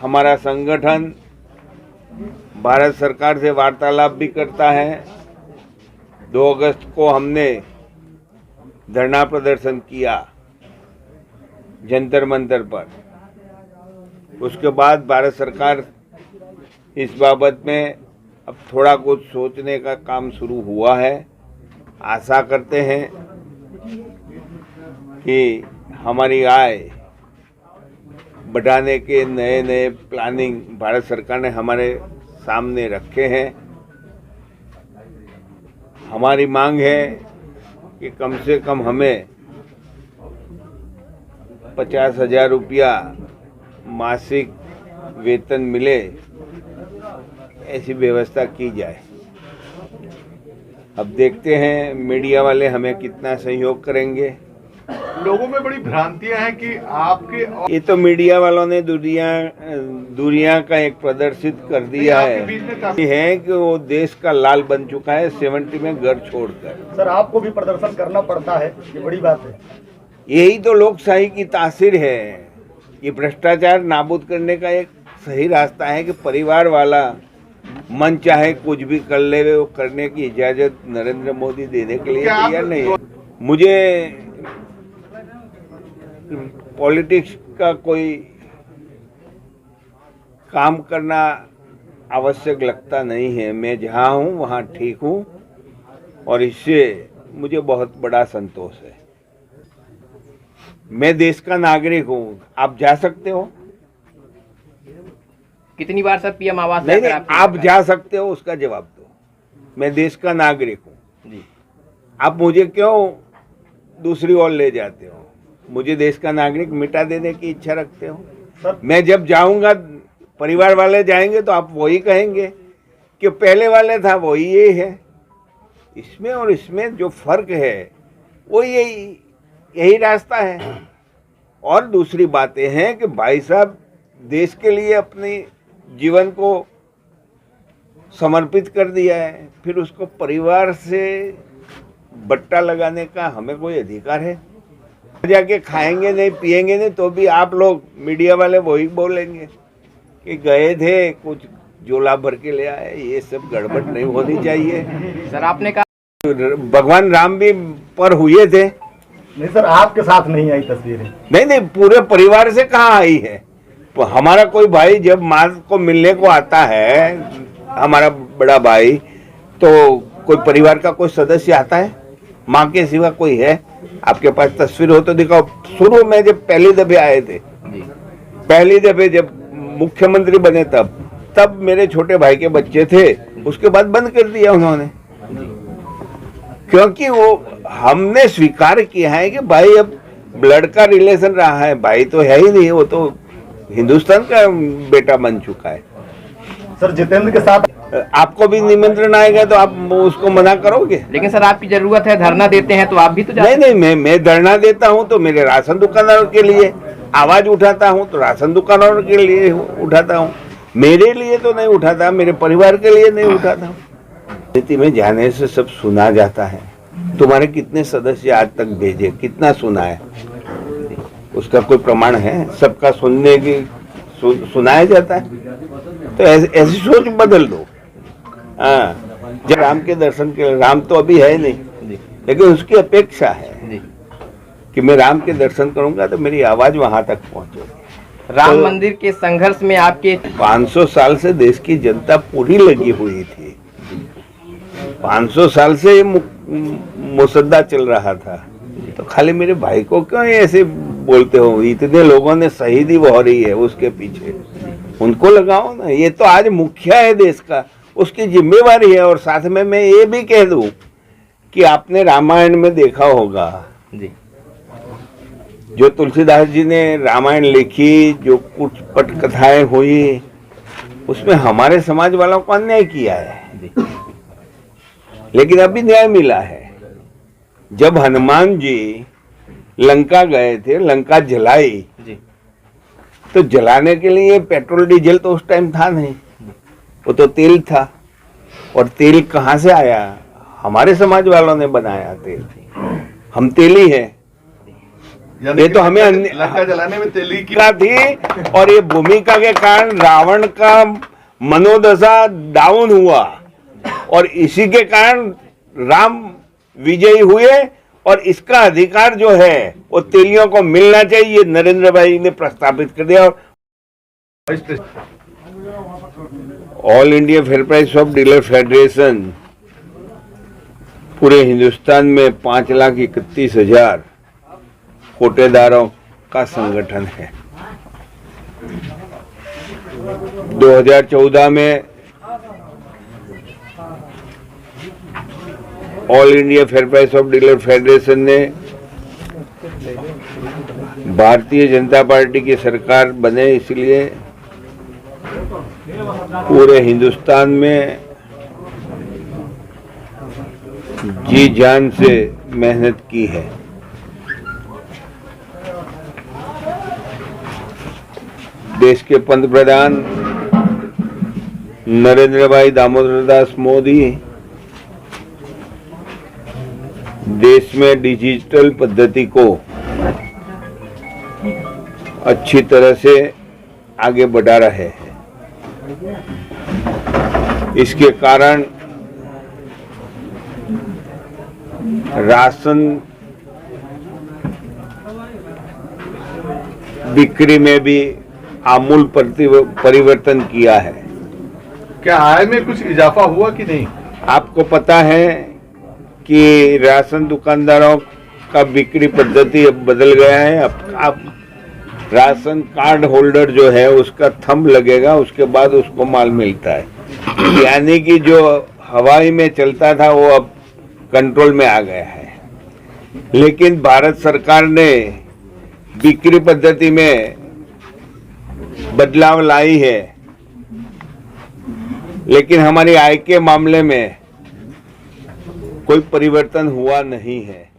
हमारा संगठन भारत सरकार से वार्तालाप भी करता है। 2 अगस्त को हमने धरना प्रदर्शन किया जंतर मंतर पर। उसके बाद भारत सरकार इस बाबत में अब थोड़ा कुछ सोचने का काम शुरू हुआ है। आशा करते हैं कि हमारी आय बढ़ाने के नए नए प्लानिंग भारत सरकार ने हमारे सामने रखे हैं। हमारी मांग है कि कम से कम हमें 50,000 रुपया मासिक वेतन मिले, ऐसी व्यवस्था की जाए। अब देखते हैं मीडिया वाले हमें कितना सहयोग करेंगे। लोगों में बड़ी भ्रांतियां हैं कि आपके ये तो मीडिया वालों ने दुनिया का एक प्रदर्शित कर दिया है कि वो देश का लाल बन चुका है 70 में घर छोड़कर। सर आपको भी प्रदर्शन करना पड़ता है, ये बड़ी बात है। यही तो लोकशाही की तासीर है। ये भ्रष्टाचार नाबूद करने का एक सही रास्ता है कि परिवार वाला मन चाहे कुछ भी कर ले, वो करने की इजाजत नरेंद्र मोदी देने के लिए तैयार नहीं है। मुझे पॉलिटिक्स का कोई काम करना आवश्यक लगता नहीं है। मैं जहाँ हूँ वहाँ ठीक हूँ और इससे मुझे बहुत बड़ा संतोष है। मैं देश का नागरिक हूँ। आप जा सकते हो? कितनी बार सर पीएम आवास नहीं, आप जा सकते हो, उसका जवाब दो। मैं देश का नागरिक हूँ जी। आप मुझे क्यों दूसरी ओर ले जाते हो? मुझे देश का नागरिक मिटा देने की इच्छा रखते हो? मैं जब जाऊंगा, परिवार वाले जाएंगे तो आप वही कहेंगे कि पहले वाले था वही ये है। इसमें और इसमें जो फर्क है वो यही रास्ता है। और दूसरी बातें हैं कि भाई साहब देश के लिए अपने जीवन को समर्पित कर दिया है, फिर उसको परिवार से बट्टा लगाने का हमें कोई अधिकार है? जाके खाएंगे नहीं, पिएंगे नहीं, तो भी आप लोग मीडिया वाले वही बोलेंगे कि गए थे कुछ झोला भर के ले आए। ये सब गड़बड़ नहीं होनी चाहिए। सर आपने कहा भगवान राम भी पर हुए थे। नहीं सर, आपके साथ नहीं आई तस्वीरें? नहीं, पूरे परिवार से कहाँ आई है? तो हमारा कोई भाई जब माँ को मिलने को आता है, हमारा बड़ा भाई, तो कोई परिवार का कोई सदस्य आता है? माँ के सिवा कोई है? आपके पास तस्वीर हो तो दिखाओ। शुरू में जब पहली दफे आए थे, पहली दफे जब मुख्यमंत्री बने, तब मेरे छोटे भाई के बच्चे थे। उसके बाद बंद कर दिया उन्होंने, क्योंकि वो हमने स्वीकार किया है कि भाई अब ब्लड का रिलेशन रहा है, भाई तो है ही नहीं, वो तो हिंदुस्तान का बेटा बन चुका है। सर जितेंद्र के साथ आपको भी निमंत्रण आएगा तो आप उसको मना करोगे? लेकिन सर आपकी जरूरत है, धरना देते हैं तो आप भी तो नहीं, मैं धरना देता हूँ तो मेरे राशन दुकानदारों के लिए आवाज उठाता हूँ, तो राशन दुकानदारों के लिए उठाता हूँ। मेरे लिए तो नहीं उठाता, मेरे परिवार के लिए नहीं उठाता हूँ। नीति में जाने से सब सुना जाता है। तुम्हारे कितने सदस्य आज तक भेजे, कितना सुना है? उसका कोई प्रमाण है? सबका सुनने की सुनाया जाता है? तो ऐसी सोच बदल दो। हाँ, जब राम के दर्शन के, राम तो अभी है नहीं, लेकिन उसकी अपेक्षा है कि मैं राम के दर्शन करूंगा तो मेरी आवाज वहां तक पहुंचेगी। राम मंदिर के संघर्ष में आपके 500 साल से देश की जनता पूरी लगी हुई थी। 500 साल से मुसद्दा चल रहा था, तो खाली मेरे भाई को क्यों ऐसे बोलते हो? इतने लोगों ने शहीदी बहारी है उसके पीछे, उनको लगाओ ना। ये तो आज मुखिया है देश का, उसकी जिम्मेवारी है। और साथ में मैं ये भी कह दूं कि आपने रामायण में देखा होगा जी, जो तुलसीदास जी ने रामायण लिखी, जो कुछ पट कथाएं हुई, उसमें हमारे समाज वालों को अन्याय किया है, लेकिन अभी न्याय मिला है। जब हनुमान जी लंका गए थे, लंका जलाई जी, तो जलाने के लिए पेट्रोल डीजल तो उस टाइम था नहीं, वो तो तेल था। और तेल कहाँ से आया? हमारे समाज वालों ने बनाया तेल। हम तेली हैं। यानी ये कि तो हमें लंका जलाने में तेली की का थी, और ये भूमिका के कारण रावण का मनोदशा डाउन हुआ, और इसी के कारण राम विजयी हुए, और इसका अधिकार जो है वो तेलियों को मिलना चाहिए, नरेंद्र भाई ने प्रस्तावित कर दिया। और all India fair price of dealer federation पूरे हिंदुस्तान में 5,31,000 कोटेदारों का संगठन है। 2014 में all India fair price of dealer federation ने भारतीय जनता पार्टी की सरकार बने, इसलिए पूरे हिंदुस्तान में जी जान से मेहनत की है। देश के पंतप्रधान नरेंद्र भाई दामोदर दास मोदी देश में डिजिटल पद्धति को अच्छी तरह से आगे बढ़ा रहे हैं। इसके कारण राशन बिक्री में भी आमूल परिवर्तन किया है। क्या आय में कुछ इजाफा हुआ कि नहीं? आपको पता है कि राशन दुकानदारों का बिक्री पद्धति अब बदल गया है। अब राशन कार्ड होल्डर जो है उसका थंब लगेगा, उसके बाद उसको माल मिलता है। यानी कि जो हवाई में चलता था वो अब कंट्रोल में आ गया है। लेकिन भारत सरकार ने बिक्री पद्धति में बदलाव लाई है, लेकिन हमारी आय के मामले में कोई परिवर्तन हुआ नहीं है।